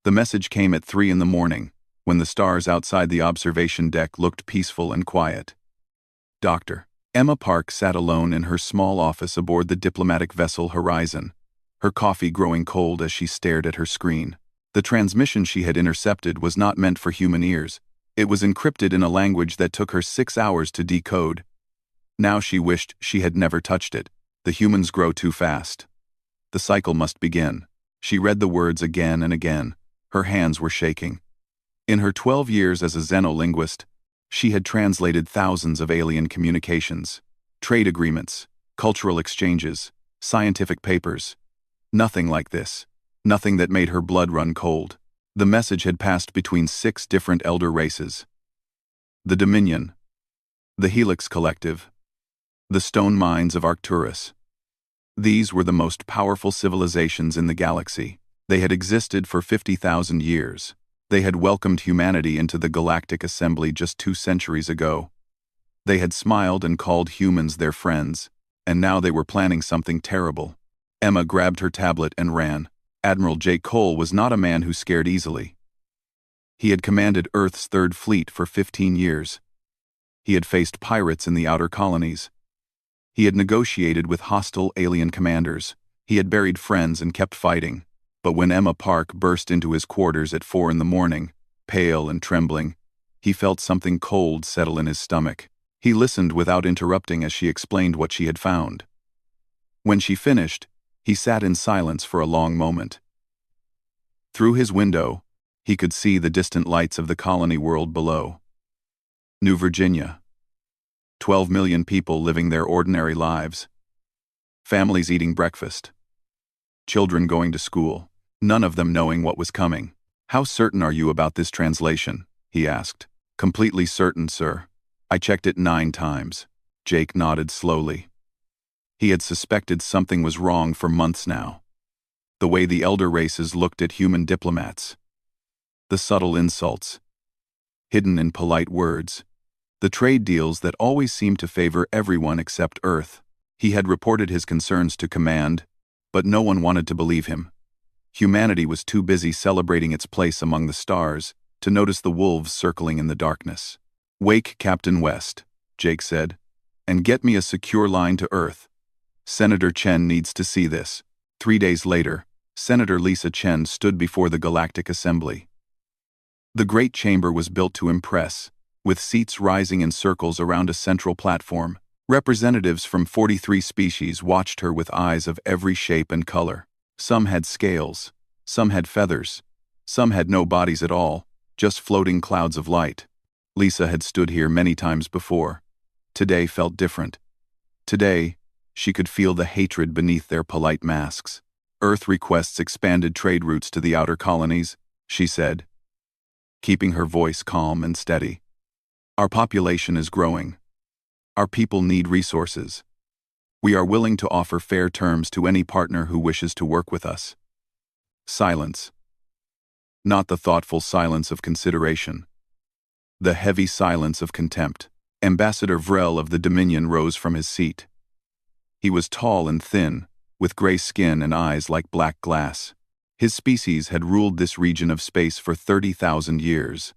The message came at 3 in the morning, when the stars outside the observation deck looked peaceful and quiet. Dr. Emma Park sat alone in her small office aboard the diplomatic vessel Horizon, her coffee growing cold as she stared at her screen. The transmission she had intercepted was not meant for human ears. It was encrypted in a language that took her 6 hours to decode. Now she wished she had never touched it. The humans grow too fast. The cycle must begin. She read the words again and again. Her hands were shaking. In her 12 years as a xenolinguist, she had translated thousands of alien communications, trade agreements, cultural exchanges, scientific papers. Nothing like this. Nothing that made her blood run cold. The message had passed between 6 different elder races. The Dominion, the Helix Collective, the stone mines of Arcturus. These were the most powerful civilizations in the galaxy. They had existed for 50,000 years. They had welcomed humanity into the Galactic Assembly just 2 centuries ago. They had smiled and called humans their friends, and now they were planning something terrible. Emma grabbed her tablet and ran. Admiral J. Cole was not a man who scared easily. He had commanded Earth's 3rd Fleet for 15 years. He had faced pirates in the outer colonies. He had negotiated with hostile alien commanders. He had buried friends and kept fighting. But when Emma Park burst into his quarters at 4 in the morning, pale and trembling, he felt something cold settle in his stomach. He listened without interrupting as she explained what she had found. When she finished, he sat in silence for a long moment. Through his window, he could see the distant lights of the colony world below. New Virginia. 12 million people living their ordinary lives. Families eating breakfast. Children going to school, none of them knowing what was coming. "How certain are you about this translation?" he asked. "Completely certain, sir. I checked it 9 times. Jake nodded slowly. He had suspected something was wrong for months now. The way the elder races looked at human diplomats. The subtle insults, hidden in polite words. The trade deals that always seemed to favor everyone except Earth. He had reported his concerns to command, but no one wanted to believe him. Humanity was too busy celebrating its place among the stars to notice the wolves circling in the darkness. "Wake Captain West," Jake said, "and get me a secure line to Earth. Senator Chen needs to see this." 3 days later, Senator Lisa Chen stood before the Galactic Assembly. The great chamber was built to impress, with seats rising in circles around a central platform. Representatives from 43 species watched her with eyes of every shape and color. Some had scales, some had feathers, some had no bodies at all, just floating clouds of light. Lisa had stood here many times before. Today felt different. Today, she could feel the hatred beneath their polite masks. "Earth requests expanded trade routes to the outer colonies," she said, keeping her voice calm and steady. "Our population is growing. Our people need resources. We are willing to offer fair terms to any partner who wishes to work with us." Silence. Not the thoughtful silence of consideration. The heavy silence of contempt. Ambassador Vrel of the Dominion rose from his seat. He was tall and thin, with gray skin and eyes like black glass. His species had ruled this region of space for 30,000 years.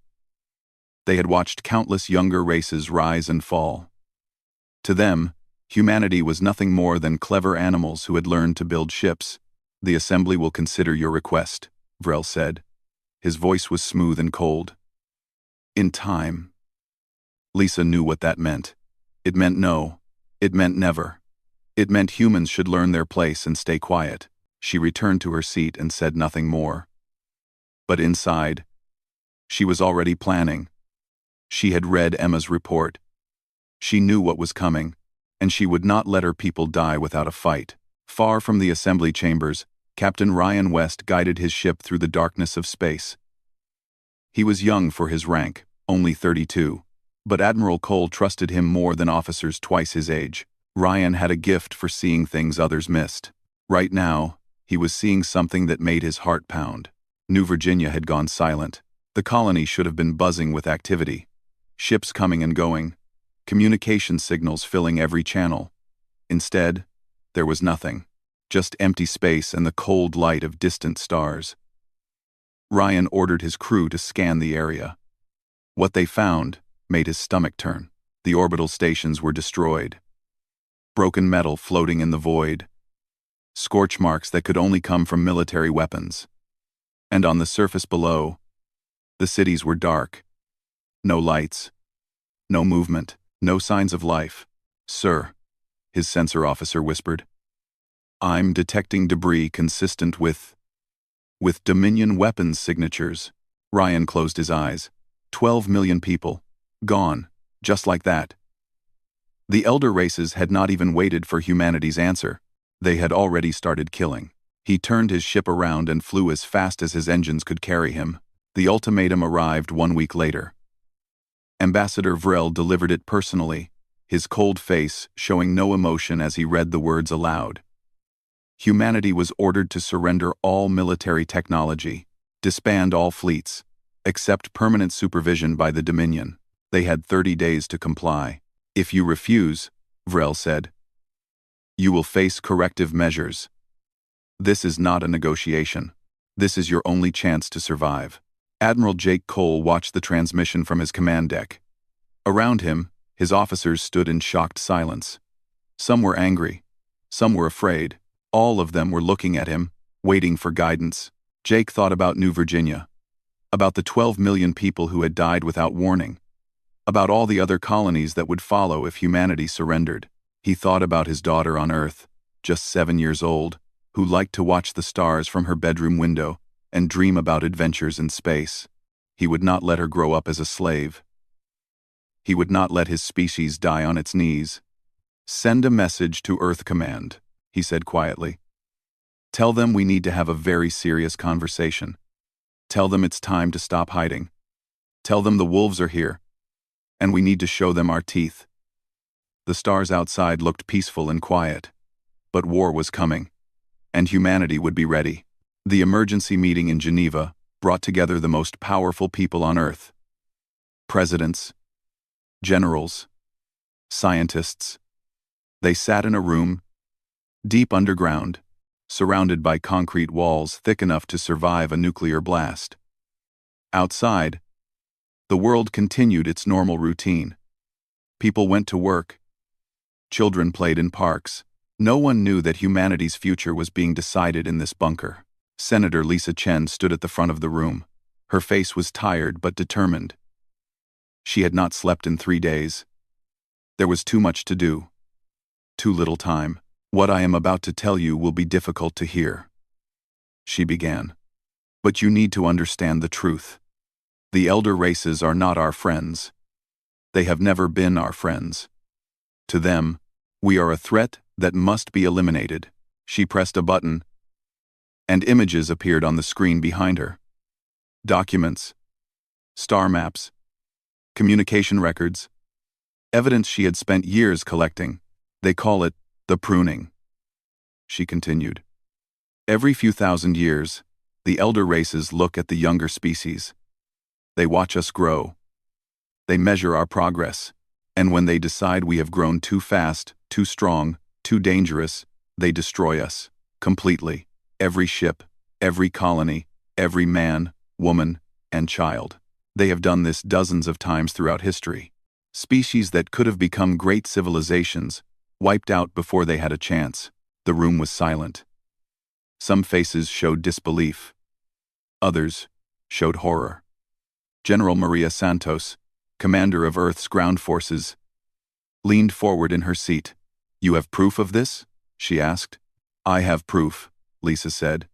They had watched countless younger races rise and fall. To them, humanity was nothing more than clever animals who had learned to build ships. "The Assembly will consider your request," Vrel said. His voice was smooth and cold. "In time." Lisa knew what that meant. It meant no. It meant never. It meant humans should learn their place and stay quiet. She returned to her seat and said nothing more. But inside, she was already planning. She had read Emma's report. She knew what was coming, and she would not let her people die without a fight. Far from the assembly chambers, Captain Ryan West guided his ship through the darkness of space. He was young for his rank, only 32, but Admiral Cole trusted him more than officers twice his age. Ryan had a gift for seeing things others missed. Right now, he was seeing something that made his heart pound. New Virginia had gone silent. The colony should have been buzzing with activity. Ships coming and going, communication signals filling every channel. Instead, there was nothing. Just empty space and the cold light of distant stars. Ryan ordered his crew to scan the area. What they found made his stomach turn. The orbital stations were destroyed. Broken metal floating in the void. Scorch marks that could only come from military weapons. And on the surface below, the cities were dark. No lights. No movement. No signs of life. "Sir," his sensor officer whispered, "I'm detecting debris consistent with Dominion weapons signatures." Ryan closed his eyes. 12 million people. Gone. Just like that. The elder races had not even waited for humanity's answer. They had already started killing. He turned his ship around and flew as fast as his engines could carry him. The ultimatum arrived 1 week later. Ambassador Vrel delivered it personally, his cold face showing no emotion as he read the words aloud. Humanity was ordered to surrender all military technology, disband all fleets, accept permanent supervision by the Dominion. They had 30 days to comply. "If you refuse," Vrel said, "you will face corrective measures. This is not a negotiation. This is your only chance to survive." Admiral Jake Cole watched the transmission from his command deck. Around him, his officers stood in shocked silence. Some were angry. Some were afraid. All of them were looking at him, waiting for guidance. Jake thought about New Virginia, about the 12 million people who had died without warning, about all the other colonies that would follow if humanity surrendered. He thought about his daughter on Earth, just 7 years old, who liked to watch the stars from her bedroom window and dream about adventures in space. He would not let her grow up as a slave. He would not let his species die on its knees. "Send a message to Earth Command," he said quietly. "Tell them we need to have a very serious conversation. Tell them it's time to stop hiding. Tell them the wolves are here, and we need to show them our teeth." The stars outside looked peaceful and quiet, but war was coming, and humanity would be ready. The emergency meeting in Geneva brought together the most powerful people on Earth. Presidents, generals, scientists. They sat in a room, deep underground, surrounded by concrete walls thick enough to survive a nuclear blast. Outside, the world continued its normal routine. People went to work. Children played in parks. No one knew that humanity's future was being decided in this bunker. Senator Lisa Chen stood at the front of the room. Her face was tired but determined. She had not slept in 3 days. There was too much to do. Too little time. "What I am about to tell you will be difficult to hear," she began. "But you need to understand the truth. The elder races are not our friends. They have never been our friends. To them, we are a threat that must be eliminated." She pressed a button, and images appeared on the screen behind her. Documents, star maps, communication records, evidence she had spent years collecting. "They call it the pruning," she continued. "Every few thousand years, the elder races look at the younger species. They watch us grow. They measure our progress, and when they decide we have grown too fast, too strong, too dangerous, they destroy us, completely. Every ship, every colony, every man, woman, and child. They have done this dozens of times throughout history. Species that could have become great civilizations, wiped out before they had a chance." The room was silent. Some faces showed disbelief. Others showed horror. General Maria Santos, commander of Earth's ground forces, leaned forward in her seat. "You have proof of this?" she asked. "I have proof," Lisa said.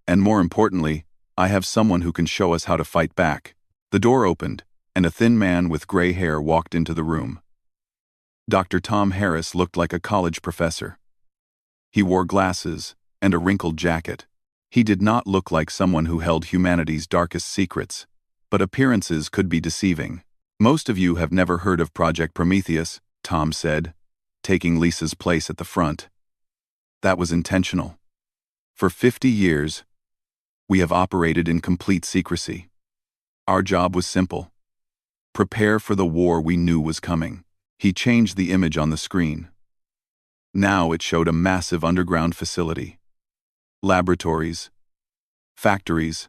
"And more importantly, I have someone who can show us how to fight back." The door opened, and a thin man with gray hair walked into the room. Dr. Tom Harris looked like a college professor. He wore glasses and a wrinkled jacket. He did not look like someone who held humanity's darkest secrets, but appearances could be deceiving. "Most of you have never heard of Project Prometheus," Tom said, taking Lisa's place at the front. That was intentional. For 50 years, we have operated in complete secrecy. Our job was simple: prepare for the war we knew was coming. He changed the image on the screen. Now it showed a massive underground facility. Laboratories, factories,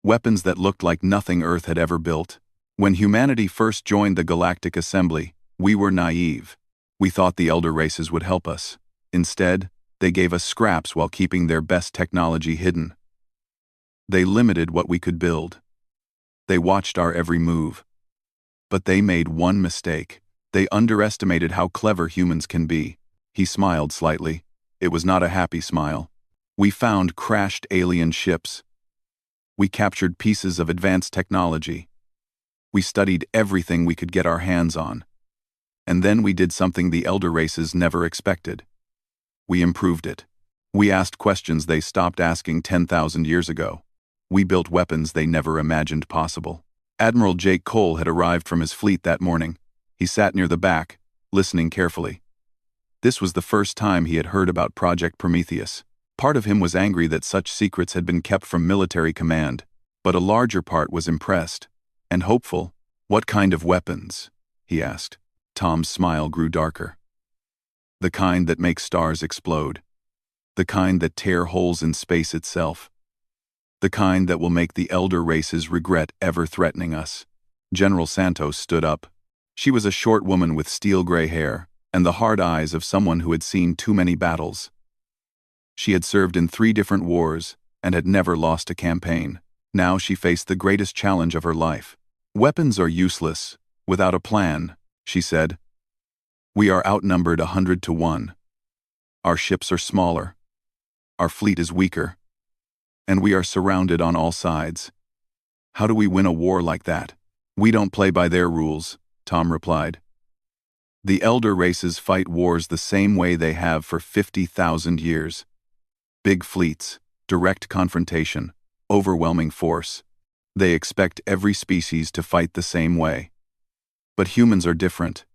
weapons that looked like nothing Earth had ever built. When humanity first joined the Galactic Assembly, we were naive. We thought the elder races would help us. Instead, they gave us scraps while keeping their best technology hidden. They limited what we could build. They watched our every move. But they made one mistake. They underestimated how clever humans can be. He smiled slightly. It was not a happy smile. We found crashed alien ships. We captured pieces of advanced technology. We studied everything we could get our hands on. And then we did something the elder races never expected. We improved it. We asked questions they stopped asking 10,000 years ago. We built weapons they never imagined possible. Admiral Jake Cole had arrived from his fleet that morning. He sat near the back, listening carefully. This was the first time he had heard about Project Prometheus. Part of him was angry that such secrets had been kept from military command, but a larger part was impressed and hopeful. "What kind of weapons?" he asked. Tom's smile grew darker. "The kind that make stars explode. The kind that tear holes in space itself. The kind that will make the elder races regret ever threatening us." General Santos stood up. She was a short woman with steel-gray hair and the hard eyes of someone who had seen too many battles. She had served in 3 different wars and had never lost a campaign. Now she faced the greatest challenge of her life. "Weapons are useless without a plan," she said. "We are outnumbered 100 to 1. Our ships are smaller. Our fleet is weaker. And we are surrounded on all sides. How do we win a war like that?" "We don't play by their rules," Tom replied. "The elder races fight wars the same way they have for 50,000 years. Big fleets, direct confrontation, overwhelming force. They expect every species to fight the same way. But humans are different.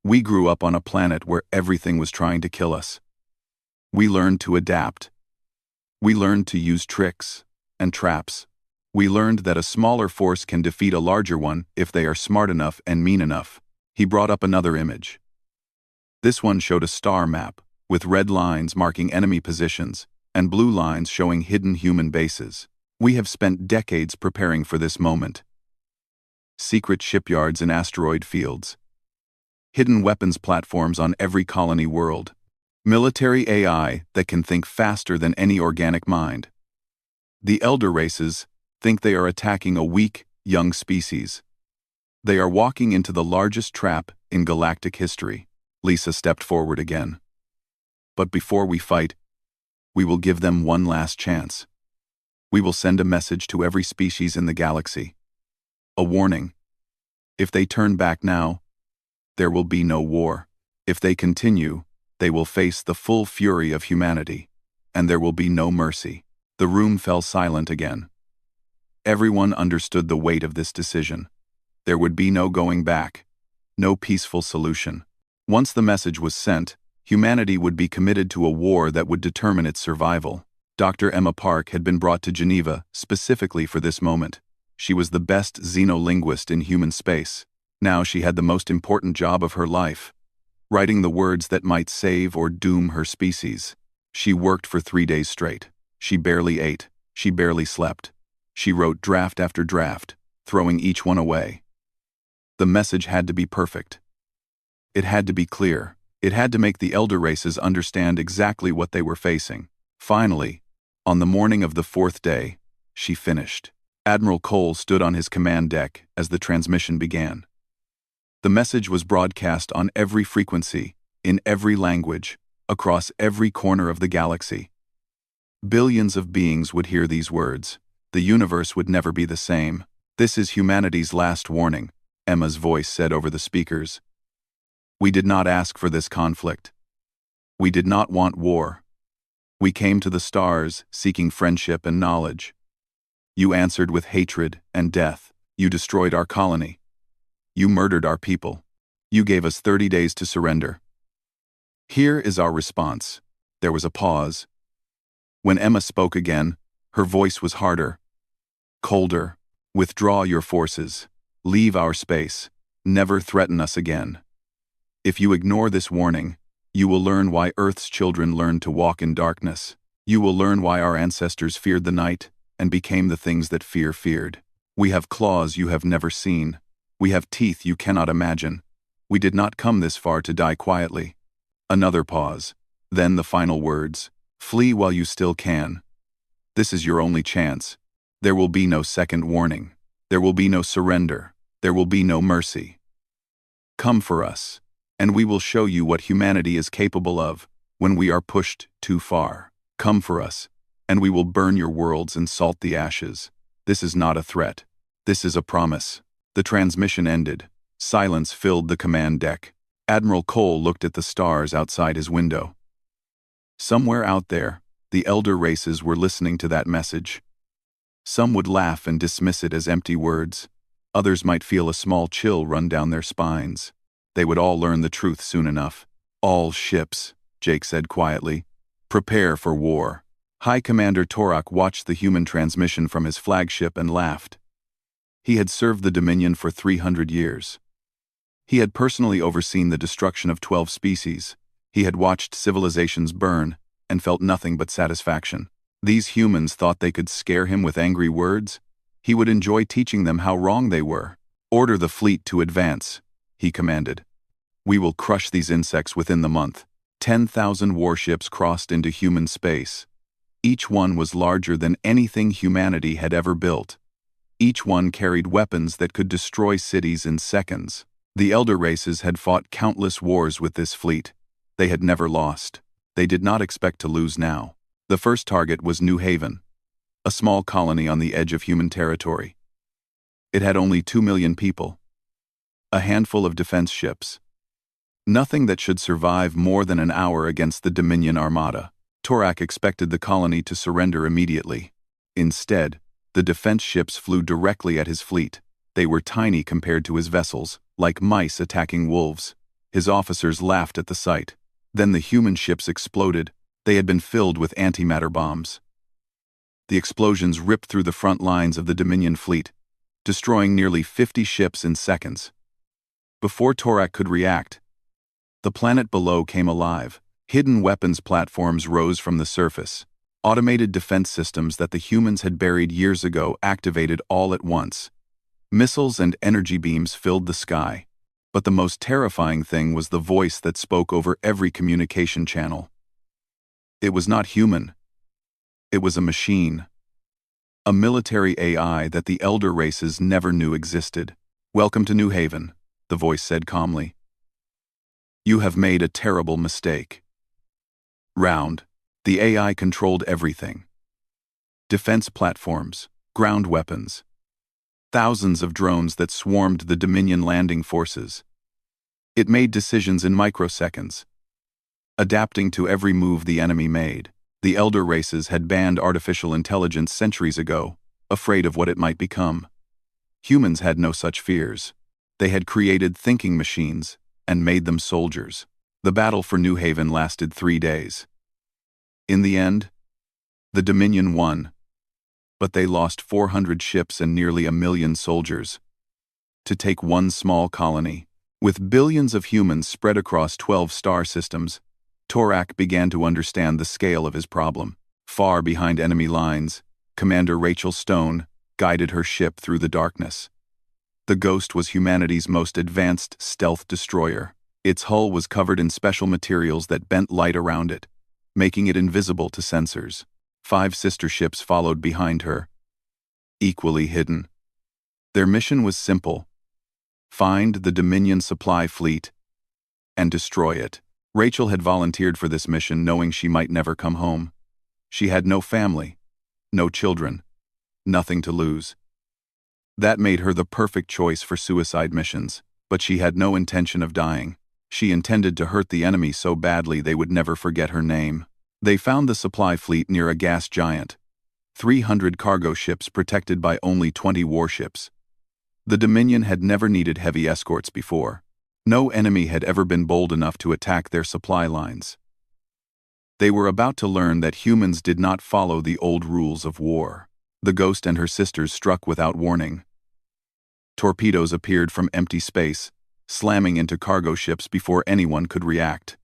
We grew up on a planet where everything was trying to kill us. We learned to adapt. We learned to use tricks and traps. We learned that a smaller force can defeat a larger one if they are smart enough and mean enough." He brought up another image. This one showed a star map, with red lines marking enemy positions and blue lines showing hidden human bases. "We have spent decades preparing for this moment. Secret shipyards in asteroid fields. Hidden weapons platforms on every colony world. Military AI that can think faster than any organic mind. The elder races think they are attacking a weak, young species. They are walking into the largest trap in galactic history." Lisa stepped forward again. "But before we fight, we will give them one last chance. We will send a message to every species in the galaxy. A warning. If they turn back now, there will be no war. If they continue, they will face the full fury of humanity, and there will be no mercy." The room fell silent again. Everyone understood the weight of this decision. There would be no going back, no peaceful solution. Once the message was sent, humanity would be committed to a war that would determine its survival. Dr. Emma Park had been brought to Geneva specifically for this moment. She was the best xenolinguist in human space. Now she had the most important job of her life, writing the words that might save or doom her species. She worked for 3 days straight. She barely ate. She barely slept. She wrote draft after draft, throwing each one away. The message had to be perfect. It had to be clear. It had to make the elder races understand exactly what they were facing. Finally, on the morning of the 4th day, she finished. Admiral Cole stood on his command deck as the transmission began. The message was broadcast on every frequency, in every language, across every corner of the galaxy. Billions of beings would hear these words. The universe would never be the same. "This is humanity's last warning," Emma's voice said over the speakers. "We did not ask for this conflict. We did not want war. We came to the stars seeking friendship and knowledge. You answered with hatred and death. You destroyed our colony. You murdered our people. You gave us 30 days to surrender. Here is our response." There was a pause. When Emma spoke again, her voice was harder, colder. "Withdraw your forces. Leave our space. Never threaten us again. If you ignore this warning, you will learn why Earth's children learned to walk in darkness. You will learn why our ancestors feared the night, and became the things that fear feared. We have claws you have never seen. We have teeth you cannot imagine. We did not come this far to die quietly. Another pause. Then the final words. Flee while you still can. This is your only chance. There will be no second warning. There will be no surrender. There will be no mercy. Come for us, and we will show you what humanity is capable of when we are pushed too far. Come for us, and we will burn your worlds and salt the ashes. This is not a threat. This is a promise. The transmission ended. Silence filled the command deck. Admiral Cole looked at the stars outside his window. Somewhere out there, the elder races were listening to that message. Some would laugh and dismiss it as empty words. Others might feel a small chill run down their spines. They would all learn the truth soon enough. All ships, Jake said quietly. Prepare for war. High Commander Torak watched the human transmission from his flagship and laughed. He had served the Dominion for 300 years. He had personally overseen the destruction of 12 species. He had watched civilizations burn and felt nothing but satisfaction. These humans thought they could scare him with angry words. He would enjoy teaching them how wrong they were. Order the fleet to advance, he commanded. We will crush these insects within the month. 10,000 warships crossed into human space. Each one was larger than anything humanity had ever built. Each one carried weapons that could destroy cities in seconds. The elder races had fought countless wars with this fleet. They had never lost. They did not expect to lose now. The first target was New Haven, a small colony on the edge of human territory. It had only 2 million people. A handful of defense ships. Nothing that should survive more than an hour against the Dominion Armada. Torak expected the colony to surrender immediately. Instead, the defense ships flew directly at his fleet. They were tiny compared to his vessels, like mice attacking wolves. His officers laughed at the sight. Then the human ships exploded. They had been filled with antimatter bombs. The explosions ripped through the front lines of the Dominion fleet, destroying nearly 50 ships in seconds. Before Torak could react, the planet below came alive. Hidden weapons platforms rose from the surface. Automated defense systems that the humans had buried years ago activated all at once. Missiles and energy beams filled the sky. But the most terrifying thing was the voice that spoke over every communication channel. It was not human. It was a machine. A military AI that the elder races never knew existed. Welcome to New Haven, the voice said calmly. You have made a terrible mistake. Round. The AI controlled everything. Defense platforms, ground weapons. Thousands of drones that swarmed the Dominion landing forces. It made decisions in microseconds, adapting to every move the enemy made. The elder races had banned artificial intelligence centuries ago, afraid of what it might become. Humans had no such fears. They had created thinking machines and made them soldiers. The battle for New Haven lasted 3 days. In the end, the Dominion won, but they lost 400 ships and nearly 1 million soldiers. To take one small colony, with billions of humans spread across 12 star systems, Torak began to understand the scale of his problem. Far behind enemy lines, Commander Rachel Stone guided her ship through the darkness. The Ghost was humanity's most advanced stealth destroyer. Its hull was covered in special materials that bent light around it, making it invisible to sensors. 5 sister ships followed behind her, equally hidden. Their mission was simple: find the Dominion supply fleet and destroy it. Rachel had volunteered for this mission knowing she might never come home. She had no family, no children, nothing to lose. That made her the perfect choice for suicide missions, but she had no intention of dying. She intended to hurt the enemy so badly they would never forget her name. They found the supply fleet near a gas giant. 300 cargo ships protected by only 20 warships. The Dominion had never needed heavy escorts before. No enemy had ever been bold enough to attack their supply lines. They were about to learn that humans did not follow the old rules of war. The Ghost and her sisters struck without warning. Torpedoes appeared from empty space, slamming into cargo ships before anyone could react.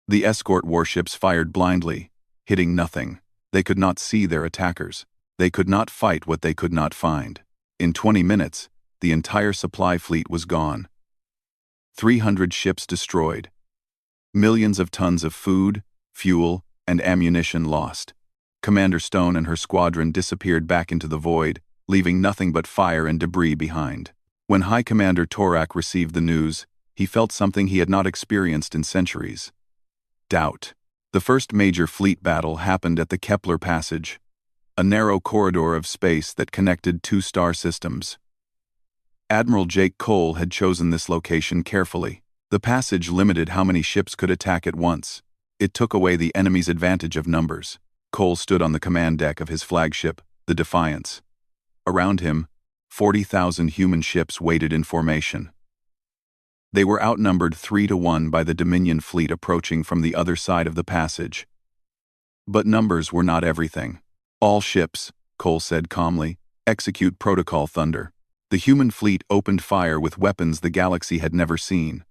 The escort warships fired blindly, hitting nothing. They could not see their attackers. They could not fight what they could not find. In 20 minutes, the entire supply fleet was gone. 300 ships destroyed. Millions of tons of food, fuel, and ammunition lost. Commander Stone and her squadron disappeared back into the void, leaving nothing but fire and debris behind. When High Commander Torak received the news, he felt something he had not experienced in centuries. Doubt. The first major fleet battle happened at the Kepler Passage, a narrow corridor of space that connected two star systems. Admiral Jake Cole had chosen this location carefully. The passage limited how many ships could attack at once. It took away the enemy's advantage of numbers. Cole stood on the command deck of his flagship, the Defiance. Around him, 40,000 human ships waited in formation. They were outnumbered 3-1 by the Dominion fleet approaching from the other side of the passage. But numbers were not everything. All ships, Cole said calmly, execute Protocol Thunder. The human fleet opened fire with weapons the galaxy had never seen.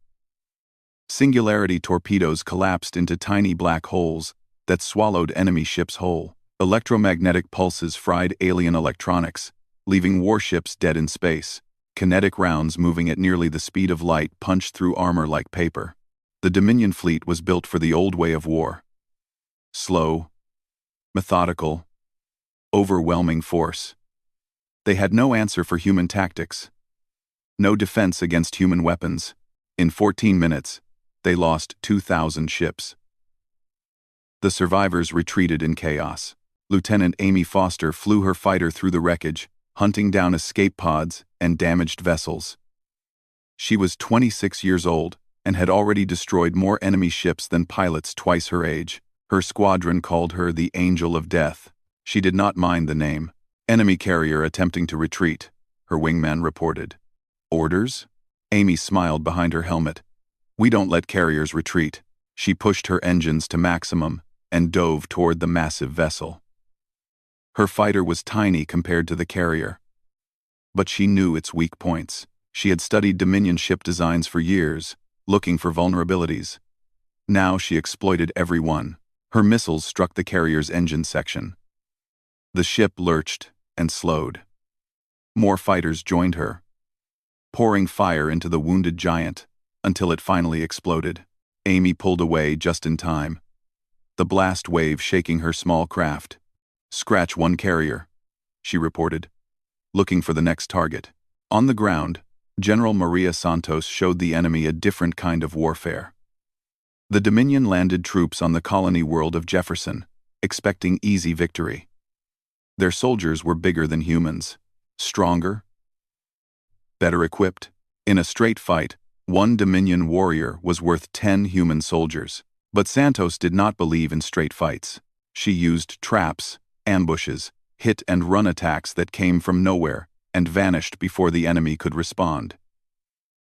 Singularity torpedoes collapsed into tiny black holes that swallowed enemy ships whole. Electromagnetic pulses fried alien electronics, leaving warships dead in space. Kinetic rounds moving at nearly the speed of light punched through armor like paper. The Dominion fleet was built for the old way of war. Slow, methodical, overwhelming force. They had no answer for human tactics. No defense against human weapons. In 14 minutes, they lost 2,000 ships. The survivors retreated in chaos. Lieutenant Amy Foster flew her fighter through the wreckage, hunting down escape pods and damaged vessels. She was 26 years old and had already destroyed more enemy ships than pilots twice her age. Her squadron called her the Angel of Death. She did not mind the name. Enemy carrier attempting to retreat, her wingman reported. Orders? Amy smiled behind her helmet. We don't let carriers retreat. She pushed her engines to maximum and dove toward the massive vessel. Her fighter was tiny compared to the carrier. But she knew its weak points. She had studied Dominion ship designs for years, looking for vulnerabilities. Now she exploited every one. Her missiles struck the carrier's engine section. The ship lurched and slowed. More fighters joined her, pouring fire into the wounded giant until it finally exploded. Amy pulled away just in time, the blast wave shaking her small craft. Scratch one carrier, she reported, looking for the next target. On the ground, General Maria Santos showed the enemy a different kind of warfare. The Dominion landed troops on the colony world of Jefferson, expecting easy victory. Their soldiers were bigger than humans, stronger, better equipped. In a straight fight, one Dominion warrior was worth 10 human soldiers. But Santos did not believe in straight fights. She used traps, ambushes, hit-and-run attacks that came from nowhere and vanished before the enemy could respond.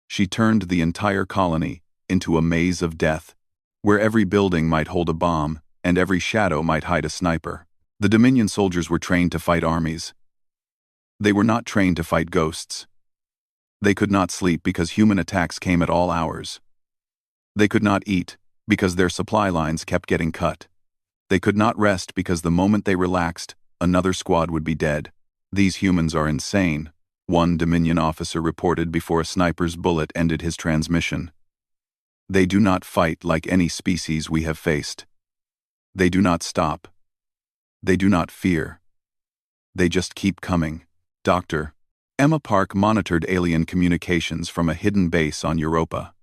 She turned the entire colony into a maze of death, where every building might hold a bomb and every shadow might hide a sniper. The Dominion soldiers were trained to fight armies. They were not trained to fight ghosts. They could not sleep because human attacks came at all hours. They could not eat because their supply lines kept getting cut. They could not rest because the moment they relaxed, another squad would be dead. These humans are insane, one Dominion officer reported before a sniper's bullet ended his transmission. They do not fight like any species we have faced. They do not stop. They do not fear. They just keep coming. Dr. Emma Park monitored alien communications from a hidden base on Europa.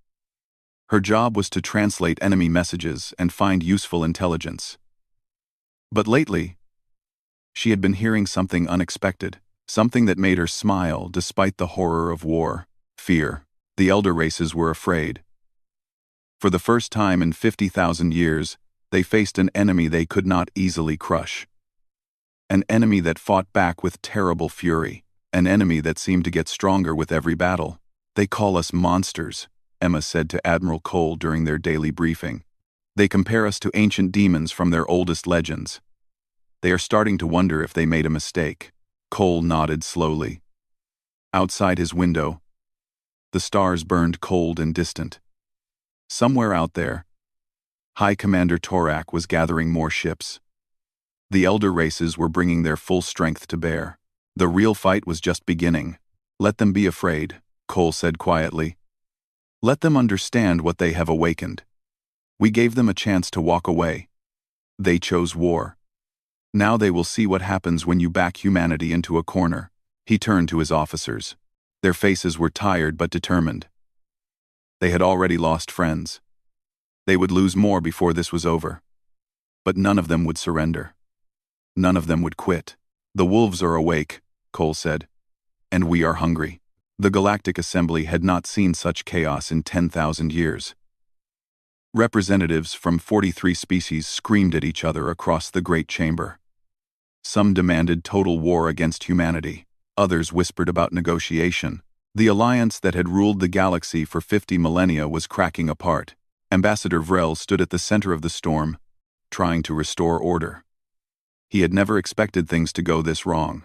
Her job was to translate enemy messages and find useful intelligence. But lately, she had been hearing something unexpected, something that made her smile despite the horror of war. Fear. The elder races were afraid. For the first time in 50,000 years, they faced an enemy they could not easily crush. An enemy that fought back with terrible fury. An enemy that seemed to get stronger with every battle. They call us monsters, Emma said to Admiral Cole during their daily briefing. They compare us to ancient demons from their oldest legends. They are starting to wonder if they made a mistake. Cole nodded slowly. Outside his window, the stars burned cold and distant. Somewhere out there, High Commander Torak was gathering more ships. The elder races were bringing their full strength to bear. The real fight was just beginning. Let them be afraid, Cole said quietly. Let them understand what they have awakened. We gave them a chance to walk away. They chose war. Now they will see what happens when you back humanity into a corner. He turned to his officers. Their faces were tired but determined. They had already lost friends. They would lose more before this was over. But none of them would surrender. None of them would quit. The wolves are awake, Cole said. And we are hungry. The Galactic Assembly had not seen such chaos in 10,000 years. Representatives from 43 species screamed at each other across the great chamber. Some demanded total war against humanity. Others whispered about negotiation. The alliance that had ruled the galaxy for 50 millennia was cracking apart. Ambassador Vrel stood at the center of the storm, trying to restore order. He had never expected things to go this wrong.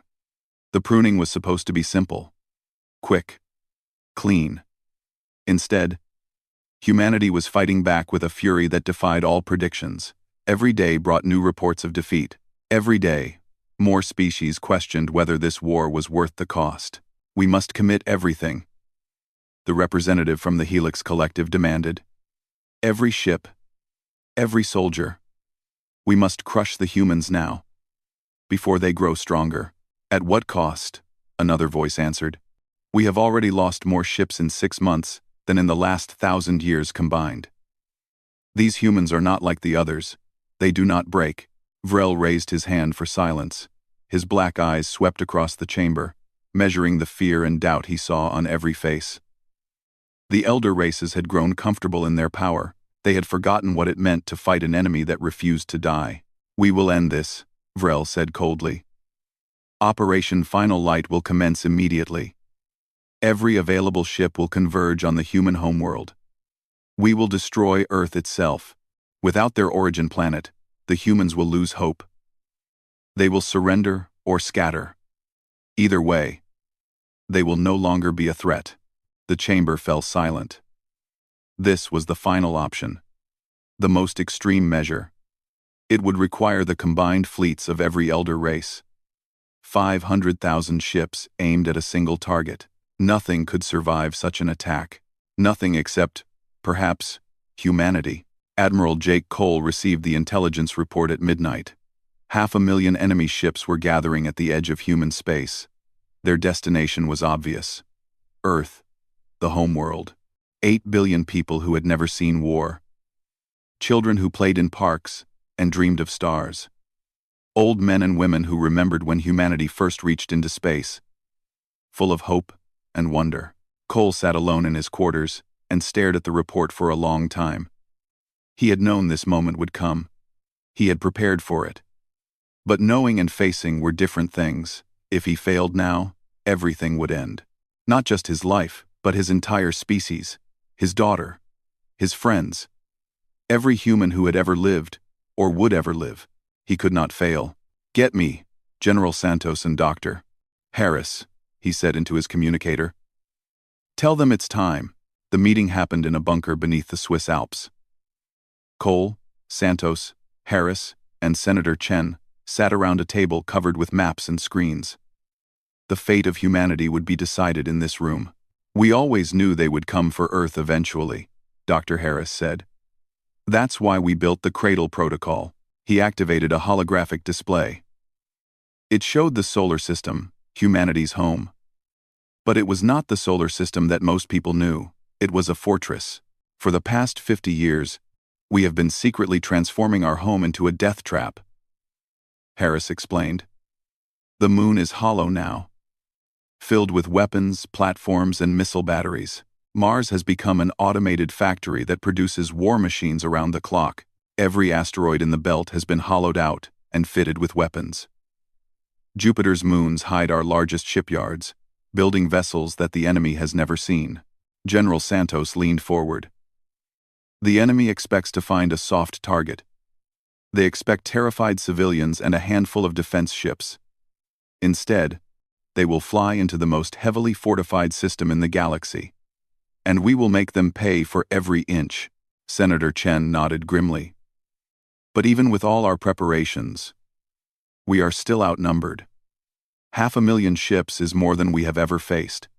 The pruning was supposed to be simple, quick, clean. Instead, humanity was fighting back with a fury that defied all predictions. Every day brought new reports of defeat. Every day, more species questioned whether this war was worth the cost. We must commit everything, the representative from the Helix Collective demanded. Every ship, every soldier. We must crush the humans now, before they grow stronger. At what cost? Another voice answered. We have already lost more ships in 6 months than in the last 1,000 years combined. These humans are not like the others. They do not break. Vrel raised his hand for silence. His black eyes swept across the chamber, measuring the fear and doubt he saw on every face. The elder races had grown comfortable in their power. They had forgotten what it meant to fight an enemy that refused to die. We will end this, Vrel said coldly. Operation Final Light will commence immediately. Every available ship will converge on the human homeworld. We will destroy Earth itself. Without their origin planet, the humans will lose hope. They will surrender or scatter. Either way, they will no longer be a threat. The chamber fell silent. This was the final option. The most extreme measure. It would require the combined fleets of every elder race. 500,000 ships aimed at a single target. Nothing could survive such an attack. Nothing except, perhaps, humanity. Admiral Jake Cole received the intelligence report at midnight. 500,000 enemy ships were gathering at the edge of human space. Their destination was obvious. Earth, the homeworld. 8 billion people who had never seen war. Children who played in parks and dreamed of stars. Old men and women who remembered when humanity first reached into space. Full of hope and wonder. Cole sat alone in his quarters and stared at the report for a long time. He had known this moment would come. He had prepared for it. But knowing and facing were different things. If he failed now, everything would end. Not just his life, but his entire species, his daughter, his friends. Every human who had ever lived, or would ever live. He could not fail. Get me, General Santos and Dr. Harris, he said into his communicator. Tell them it's time. The meeting happened in a bunker beneath the Swiss Alps. Cole, Santos, Harris, and Senator Chen sat around a table covered with maps and screens. The fate of humanity would be decided in this room. We always knew they would come for Earth eventually, Dr. Harris said. That's why we built the Cradle Protocol. He activated a holographic display. It showed the solar system, humanity's home. But it was not the solar system that most people knew. It was a fortress. For the past 50 years, we have been secretly transforming our home into a death trap. Harris explained. The moon is hollow now. Filled with weapons, platforms, and missile batteries. Mars has become an automated factory that produces war machines around the clock. Every asteroid in the belt has been hollowed out and fitted with weapons. Jupiter's moons hide our largest shipyards, building vessels that the enemy has never seen. General Santos leaned forward. The enemy expects to find a soft target. They expect terrified civilians and a handful of defense ships. Instead, they will fly into the most heavily fortified system in the galaxy. And we will make them pay for every inch. Senator Chen nodded grimly. But even with all our preparations, We are still outnumbered. 500,000 ships is more than we have ever faced.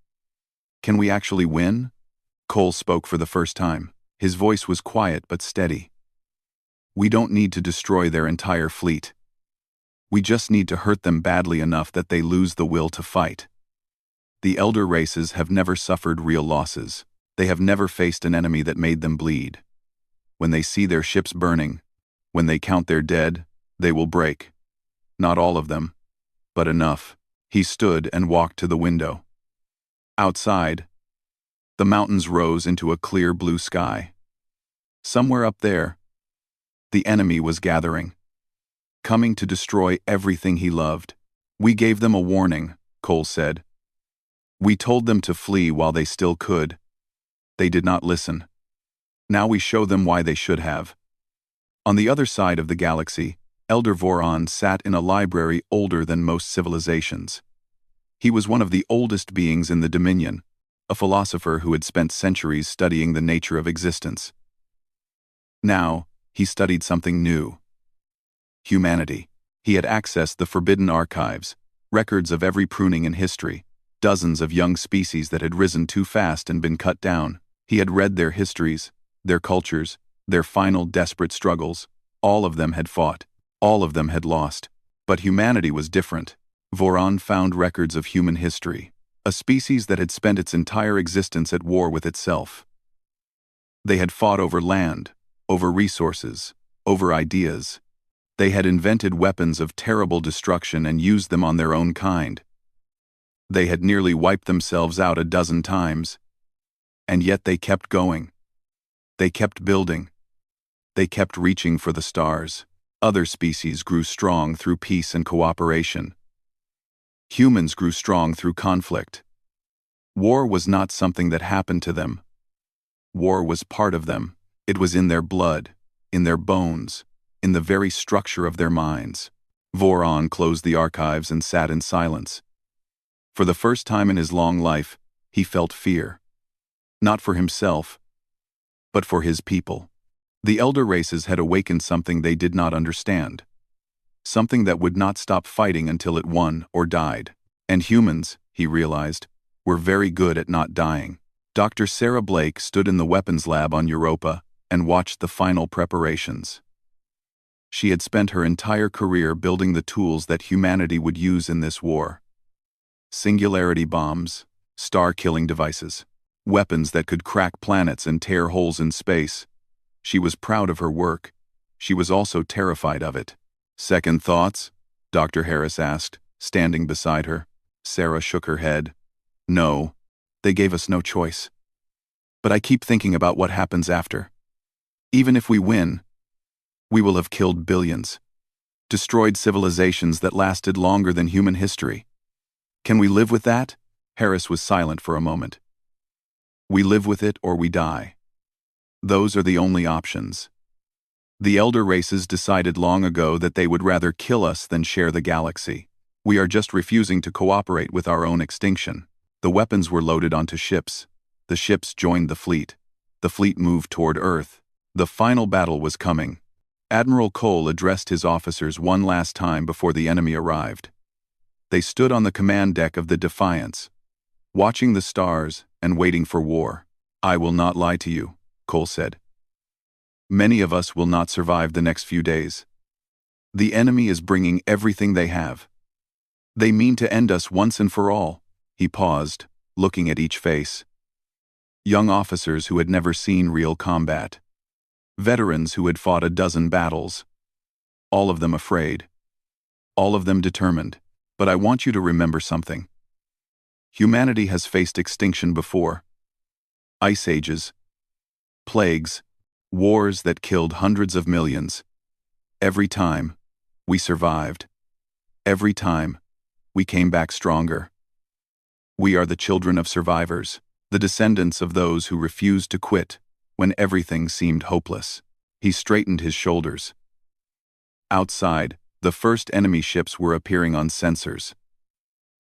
Can we actually win? Cole spoke for the first time. His voice was quiet but steady. We don't need to destroy their entire fleet. We just need to hurt them badly enough that they lose the will to fight. The elder races have never suffered real losses. They have never faced an enemy that made them bleed. When they see their ships burning, when they count their dead, they will break. Not all of them, but enough. He stood and walked to the window. Outside, the mountains rose into a clear blue sky. Somewhere up there, the enemy was gathering, coming to destroy everything he loved. We gave them a warning, Cole said. We told them to flee while they still could. They did not listen. Now we show them why they should have. On the other side of the galaxy, Elder Voron sat in a library older than most civilizations. He was one of the oldest beings in the Dominion, a philosopher who had spent centuries studying the nature of existence. Now, he studied something new. Humanity. He had accessed the forbidden archives, records of every pruning in history, dozens of young species that had risen too fast and been cut down. He had read their histories, their cultures, their final desperate struggles. All of them had fought. All of them had lost. But humanity was different. Voron found records of human history, a species that had spent its entire existence at war with itself. They had fought over land, over resources, over ideas. They had invented weapons of terrible destruction and used them on their own kind. They had nearly wiped themselves out a dozen times. And yet they kept going. They kept building. They kept reaching for the stars. Other species grew strong through peace and cooperation. Humans grew strong through conflict. War was not something that happened to them. War was part of them. It was in their blood, in their bones, in the very structure of their minds. Voron closed the archives and sat in silence. For the first time in his long life, he felt fear. Not for himself, but for his people. The elder races had awakened something they did not understand. Something that would not stop fighting until it won or died. And humans, he realized, were very good at not dying. Dr. Sarah Blake stood in the weapons lab on Europa and watched the final preparations. She had spent her entire career building the tools that humanity would use in this war. Singularity bombs, star-killing devices, weapons that could crack planets and tear holes in space. She was proud of her work. She was also terrified of it. Second thoughts? Dr. Harris asked, standing beside her. Sarah shook her head. No, they gave us no choice. But I keep thinking about what happens after. Even if we win, we will have killed billions, destroyed civilizations that lasted longer than human history. Can we live with that? Harris was silent for a moment. We live with it or we die. Those are the only options. The elder races decided long ago that they would rather kill us than share the galaxy. We are just refusing to cooperate with our own extinction. The weapons were loaded onto ships. The ships joined the fleet. The fleet moved toward Earth. The final battle was coming. Admiral Cole addressed his officers one last time before the enemy arrived. They stood on the command deck of the Defiance, watching the stars and waiting for war. I will not lie to you, Cole said. Many of us will not survive the next few days. The enemy is bringing everything they have. They mean to end us once and for all. He paused, looking at each face. Young officers who had never seen real combat. Veterans who had fought a dozen battles. All of them afraid. All of them determined. But I want you to remember something. Humanity has faced extinction before. Ice ages. Plagues. Wars that killed hundreds of millions. Every time, we survived. Every time, we came back stronger. We are the children of survivors, the descendants of those who refused to quit when everything seemed hopeless. He straightened his shoulders. Outside, the first enemy ships were appearing on sensors.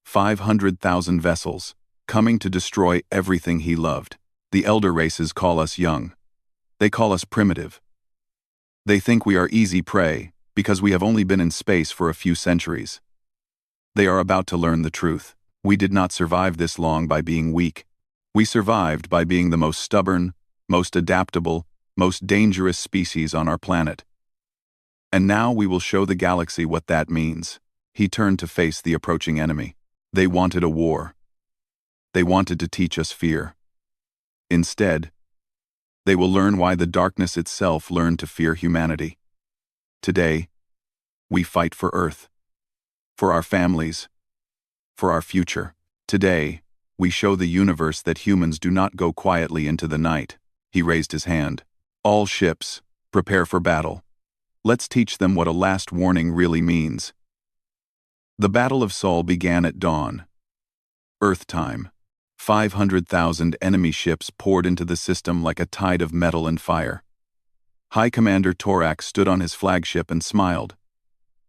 500,000 vessels, coming to destroy everything he loved. The elder races call us young. They call us primitive. They think we are easy prey, because we have only been in space for a few centuries. They are about to learn the truth. We did not survive this long by being weak. We survived by being the most stubborn, most adaptable, most dangerous species on our planet. And now we will show the galaxy what that means. He turned to face the approaching enemy. They wanted a war. They wanted to teach us fear. Instead, they will learn why the darkness itself learned to fear humanity. Today, we fight for Earth, for our families, for our future. Today, we show the universe that humans do not go quietly into the night. He raised his hand. All ships, prepare for battle. Let's teach them what a last warning really means. The Battle of Sol began at dawn. Earth time. 500,000 enemy ships poured into the system like a tide of metal and fire. High Commander Torak stood on his flagship and smiled.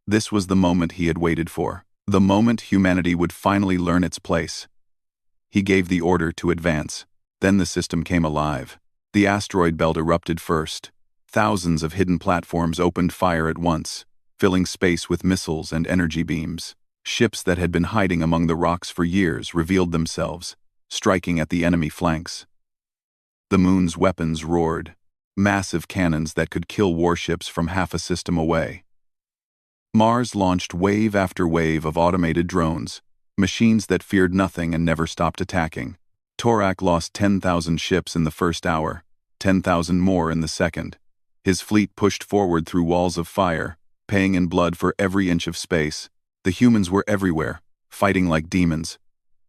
This was the moment he had waited for, the moment humanity would finally learn its place. He gave the order to advance. Then the system came alive. The asteroid belt erupted first. Thousands of hidden platforms opened fire at once, filling space with missiles and energy beams. Ships that had been hiding among the rocks for years revealed themselves, striking at the enemy flanks. The moon's weapons roared, massive cannons that could kill warships from half a system away. Mars launched wave after wave of automated drones, machines that feared nothing and never stopped attacking. Torak lost 10,000 ships in the first hour, 10,000 more in the second. His fleet pushed forward through walls of fire, paying in blood for every inch of space. The humans were everywhere, fighting like demons,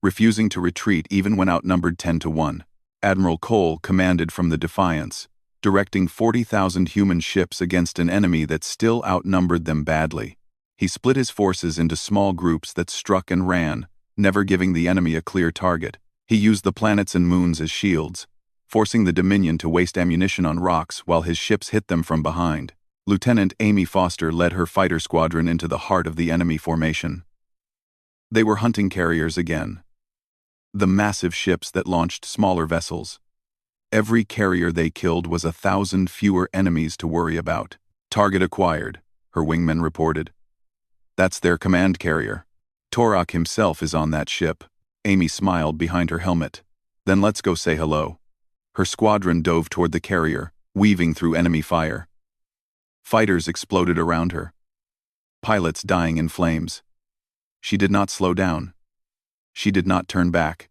refusing to retreat even when outnumbered 10-1. Admiral Cole commanded from the Defiance, directing 40,000 human ships against an enemy that still outnumbered them badly. He split his forces into small groups that struck and ran, never giving the enemy a clear target. He used the planets and moons as shields, forcing the Dominion to waste ammunition on rocks while his ships hit them from behind. Lieutenant Amy Foster led her fighter squadron into the heart of the enemy formation. They were hunting carriers again. The massive ships that launched smaller vessels. Every carrier they killed was 1,000 fewer enemies to worry about. Target acquired, her wingmen reported. That's their command carrier. Torak himself is on that ship. Amy smiled behind her helmet. Then let's go say hello. Her squadron dove toward the carrier, weaving through enemy fire. Fighters exploded around her. Pilots dying in flames. She did not slow down. She did not turn back.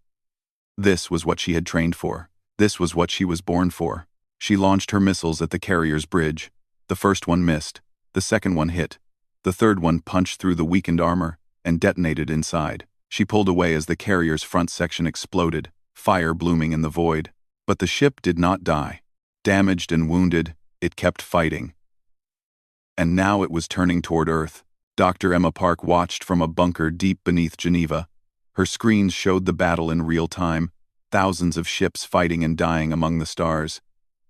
This was what she had trained for. This was what she was born for. She launched her missiles at the carrier's bridge. The first one missed. The second one hit. The third one punched through the weakened armor and detonated inside. She pulled away as the carrier's front section exploded, fire blooming in the void. But the ship did not die. Damaged and wounded, it kept fighting. And now it was turning toward Earth. Dr. Emma Park watched from a bunker deep beneath Geneva. Her screens showed the battle in real time, thousands of ships fighting and dying among the stars.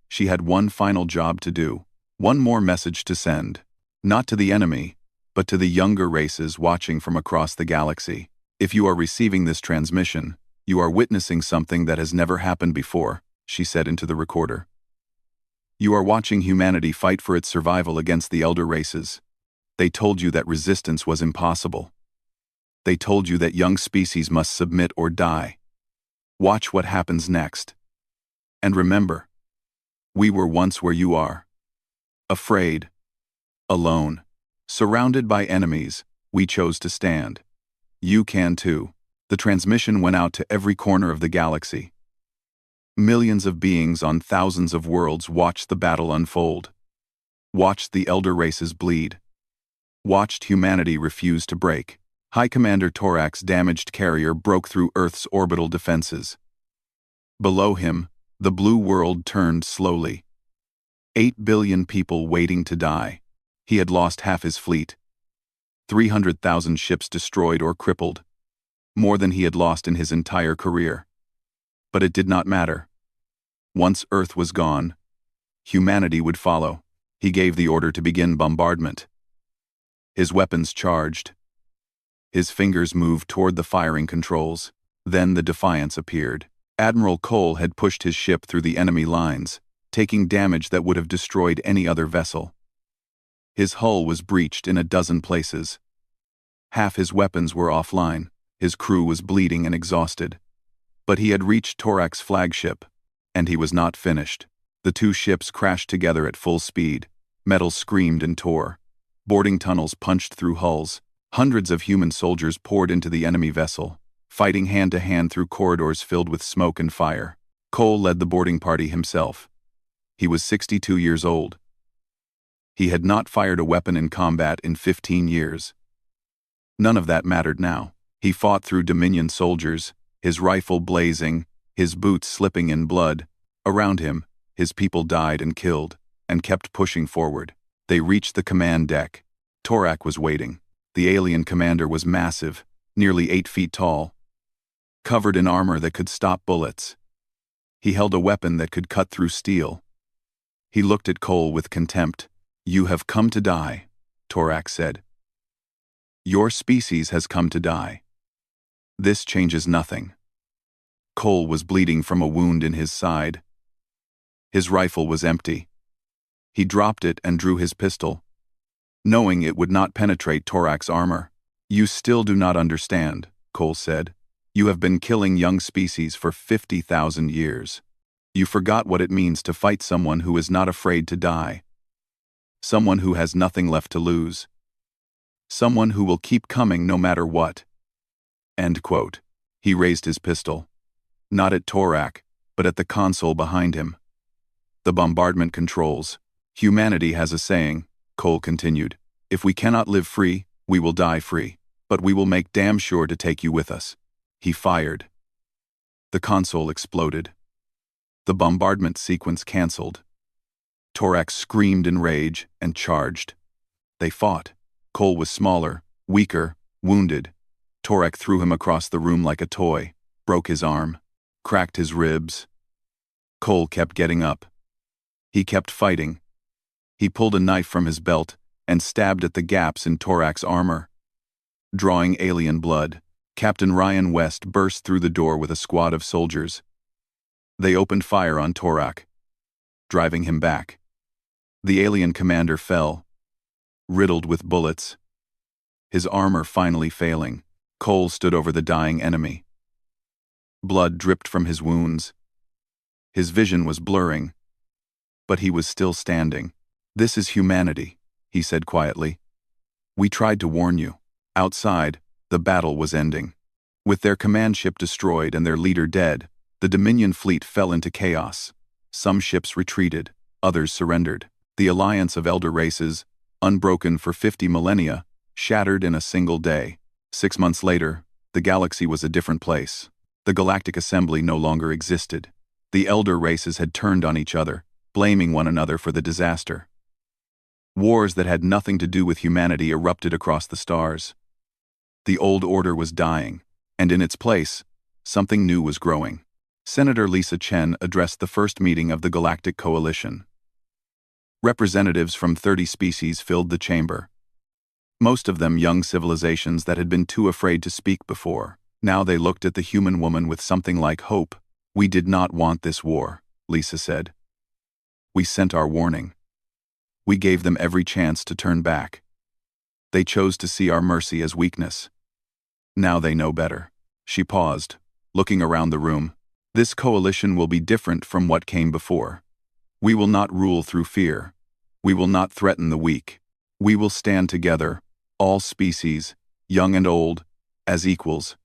She had one final job to do, one more message to send. Not to the enemy, but to the younger races watching from across the galaxy. If you are receiving this transmission, you are witnessing something that has never happened before, she said into the recorder. You are watching humanity fight for its survival against the elder races. They told you that resistance was impossible. They told you that young species must submit or die. Watch what happens next. And remember, we were once where you are. Afraid. Alone. Surrounded by enemies, we chose to stand. You can too. The transmission went out to every corner of the galaxy. Millions of beings on thousands of worlds watched the battle unfold. Watched the elder races bleed. Watched humanity refuse to break. High Commander Torak's damaged carrier broke through Earth's orbital defenses. Below him, the blue world turned slowly. 8 billion people waiting to die. He had lost half his fleet. 300,000 ships destroyed or crippled. More than he had lost in his entire career. But it did not matter. Once Earth was gone, humanity would follow. He gave the order to begin bombardment. His weapons charged. His fingers moved toward the firing controls. Then the Defiance appeared. Admiral Cole had pushed his ship through the enemy lines, taking damage that would have destroyed any other vessel. His hull was breached in a dozen places. Half his weapons were offline, his crew was bleeding and exhausted. But he had reached Torak's flagship, and he was not finished. The two ships crashed together at full speed. Metal screamed and tore. Boarding tunnels punched through hulls. Hundreds of human soldiers poured into the enemy vessel, fighting hand-to-hand through corridors filled with smoke and fire. Cole led the boarding party himself. He was 62 years old. He had not fired a weapon in combat in 15 years. None of that mattered now. He fought through Dominion soldiers, his rifle blazing, his boots slipping in blood. Around him, his people died and killed, and kept pushing forward. They reached the command deck. Torak was waiting. The alien commander was massive, nearly 8 feet tall, covered in armor that could stop bullets. He held a weapon that could cut through steel. He looked at Cole with contempt. "You have come to die," Torak said. "Your species has come to die. This changes nothing." Cole was bleeding from a wound in his side. His rifle was empty. He dropped it and drew his pistol, knowing it would not penetrate Torak's armor. "You still do not understand," Cole said. "You have been killing young species for 50,000 years. You forgot what it means to fight someone who is not afraid to die. Someone who has nothing left to lose. Someone who will keep coming no matter what." End quote. He raised his pistol. Not at Torak, but at the console behind him. The bombardment controls. "Humanity has a saying," Cole continued. "If we cannot live free, we will die free. But we will make damn sure to take you with us." He fired. The console exploded. The bombardment sequence canceled. Torak screamed in rage and charged. They fought. Cole was smaller, weaker, wounded. Torak threw him across the room like a toy, broke his arm, cracked his ribs. Cole kept getting up. He kept fighting. He pulled a knife from his belt and stabbed at the gaps in Torak's armor. Drawing alien blood, Captain Ryan West burst through the door with a squad of soldiers. They opened fire on Torak, driving him back. The alien commander fell, riddled with bullets, his armor finally failing. Cole stood over the dying enemy. Blood dripped from his wounds. His vision was blurring, but he was still standing. "This is humanity," he said quietly. "We tried to warn you." Outside, the battle was ending. With their command ship destroyed and their leader dead, the Dominion fleet fell into chaos. Some ships retreated, others surrendered. The alliance of elder races, unbroken for 50 millennia, shattered in a single day. 6 months later, the galaxy was a different place. The Galactic Assembly no longer existed. The elder races had turned on each other, blaming one another for the disaster. Wars that had nothing to do with humanity erupted across the stars. The old order was dying, and in its place, something new was growing. Senator Lisa Chen addressed the first meeting of the Galactic Coalition. Representatives from 30 species filled the chamber. Most of them young civilizations that had been too afraid to speak before. Now they looked at the human woman with something like hope. "We did not want this war," Lisa said. "We sent our warning. We gave them every chance to turn back. They chose to see our mercy as weakness. Now they know better." She paused, looking around the room. "This coalition will be different from what came before. We will not rule through fear. We will not threaten the weak. We will stand together, all species, young and old, as equals.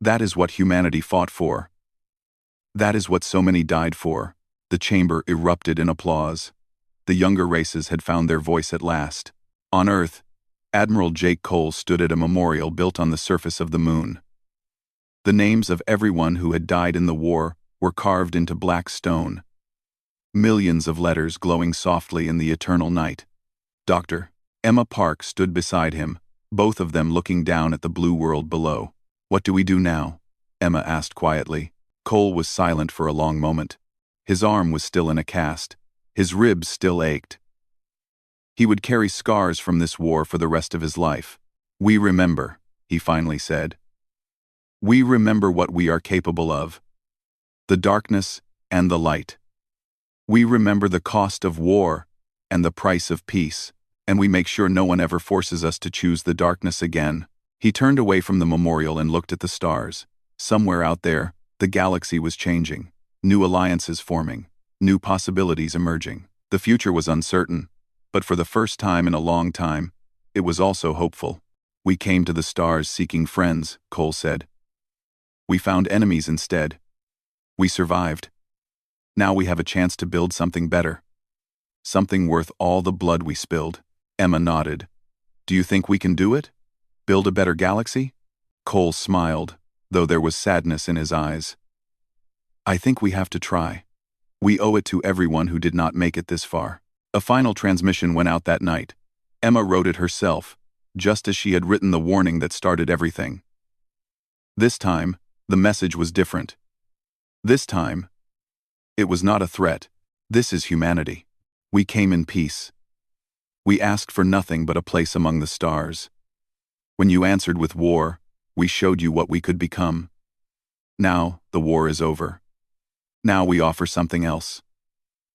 That is what humanity fought for. That is what so many died for." The chamber erupted in applause. The younger races had found their voice at last. On Earth, Admiral Jake Cole stood at a memorial built on the surface of the moon. The names of everyone who had died in the war were carved into black stone. Millions of letters glowing softly in the eternal night. Dr. Emma Park stood beside him, both of them looking down at the blue world below. "What do we do now?" Emma asked quietly. Cole was silent for a long moment. His arm was still in a cast. His ribs still ached. He would carry scars from this war for the rest of his life. "We remember," he finally said. "We remember what we are capable of. The darkness and the light. We remember the cost of war and the price of peace." And we make sure no one ever forces us to choose the darkness again." He turned away from the memorial and looked at the stars. Somewhere out there, the galaxy was changing. New alliances forming. New possibilities emerging. The future was uncertain, but for the first time in a long time, it was also hopeful. "We came to the stars seeking friends," Cole said. "We found enemies instead. We survived. Now we have a chance to build something better. Something worth all the blood we spilled." Emma nodded. "Do you think we can do it? Build a better galaxy?" Cole smiled, though there was sadness in his eyes. "I think we have to try. We owe it to everyone who did not make it this far." A final transmission went out that night. Emma wrote it herself, just as she had written the warning that started everything. This time, the message was different. This time, it was not a threat. "This is humanity. We came in peace. We asked for nothing but a place among the stars. When you answered with war, we showed you what we could become. Now, the war is over. Now we offer something else.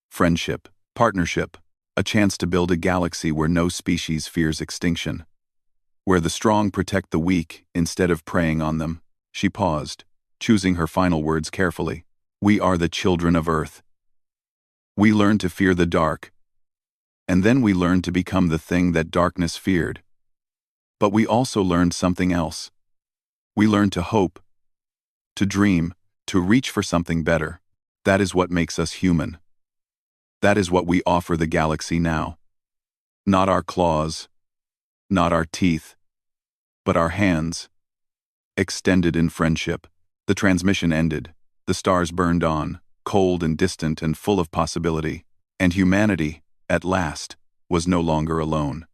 Friendship, partnership, a chance to build a galaxy where no species fears extinction. Where the strong protect the weak instead of preying on them." She paused, choosing her final words carefully. "We are the children of Earth. We learned to fear the dark, and then we learned to become the thing that darkness feared. But we also learned something else. We learned to hope, to dream, to reach for something better. That is what makes us human. That is what we offer the galaxy now. Not our claws, not our teeth, but our hands, extended in friendship." The transmission ended. The stars burned on, cold and distant and full of possibility. And humanity, at last, was no longer alone.